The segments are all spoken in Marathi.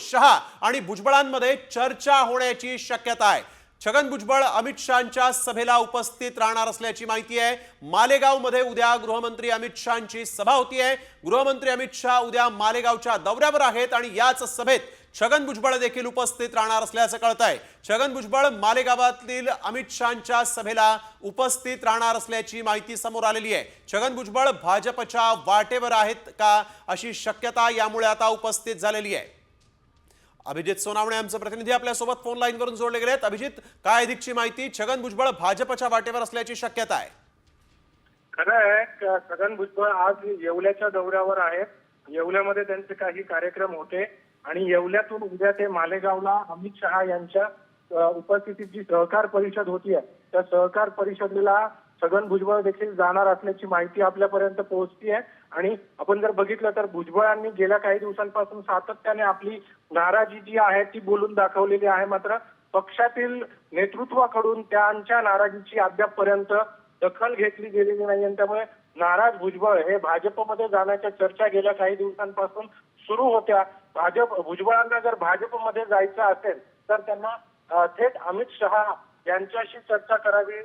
शहा आणि भुजबळांमध्ये चर्चा होण्याची शक्यता आहे। छगन भुजबळ अमित शहांच्या सभेला उपस्थित राहणार असल्याची माहिती आहे। मालेगावमध्ये उद्या गृहमंत्री अमित शहांची सभा होती आहे। गृहमंत्री अमित शहा उद्या मालेगावच्या दौऱ्यावर आहेत आणि याच सभेत छगन भुजबळ देखील उपस्थित राहणार असल्याचं कळतंय। छगन भुजबळ मालेगावातील अमित शहांच्या सभेला उपस्थित राहणार असल्याची माहिती समोर आलेली आहे। छगन भुजबळ भाजपच्या वाटेवर आहेत का अशी शक्यता यामुळे आता उपस्थित झालेली आहे। अभिजित सोनावणे आमचे प्रतिनिधी आपल्या सोबत फोन लाईन वरून जोडले गेलेत। अभिजित, काय अधिकची माहिती? छगन भुजबळ भाजपच्या वाटेवर असल्याची शक्यता आहे। खरं आहे, छगन भुजबळ आज येवल्याच्या दौऱ्यावर आहेत। येवल्यामध्ये त्यांचे काही कार्यक्रम होते आणि येवल्यातून उद्या ते मालेगावला अमित शहा यांच्या उपस्थितीत जी सहकार परिषद होती आहे त्या सहकार परिषदेला छगन भुजबळ देखील जाणार असल्याची माहिती आपल्यापर्यंत पोहोचती आहे। आणि आपण जर बघितलं तर भुजबळांनी गेल्या काही दिवसांपासून सातत्याने आपली नाराजी जी आहे ती बोलून दाखवलेली आहे, मात्र पक्षातील नेतृत्वाकडून त्यांच्या नाराजीची अद्यापपर्यंत दखल घेतली गेलेली नाही आणि त्यामुळे नाराज भुजबळ हे भाजपमध्ये जाण्याच्या चर्चा गेल्या काही दिवसांपासून सुरू होत्या। भुजबळांना जर भाजपमध्ये जायचं असेल तर त्यांना थेट अमित शहा यांच्याशी चर्चा करावी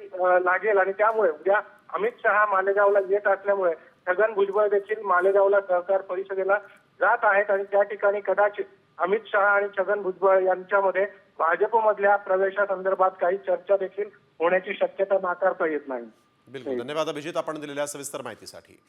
लागेल आणि त्यामुळे उद्या अमित शहा मालेगावला येत असल्यामुळे छगन भुजबळ देखील मालेगावला सहकार परिषदेला जात आहेत आणि त्या ठिकाणी कदाचित अमित शहा आणि छगन भुजबळ यांच्यामध्ये भाजपमधल्या प्रवेशासंदर्भात काही चर्चा देखील होण्याची शक्यता नाकारता येत नाही। बिलकुल, धन्यवाद अभिजित आपण दिलेल्या सविस्तर माहितीसाठी।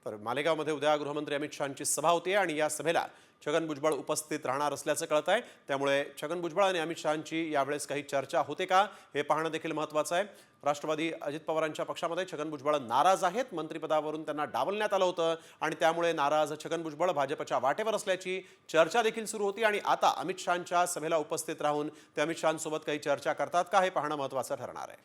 तर मालेगावमध्ये उद्या गृहमंत्री अमित शहांची सभा होती आणि या सभेला छगन भुजबळ उपस्थित राहणार असल्याचं कळत आहे। त्यामुळे छगन भुजबळ आणि अमित शहांची यावेळेस काही चर्चा होते का हे पाहणं देखील महत्त्वाचं आहे। राष्ट्रवादी अजित पवारांच्या पक्षामध्ये छगन भुजबळ नाराज आहेत। मंत्रिपदावरून त्यांना डावलण्यात आलं होतं आणि त्यामुळे नाराज छगन भुजबळ भाजपच्या वाटेवर असल्याची चर्चा देखील सुरू होती आणि आता अमित शहांच्या सभेला उपस्थित राहून ते अमित शहांसोबत काही चर्चा करतात का हे पाहणं महत्त्वाचं ठरणार आहे।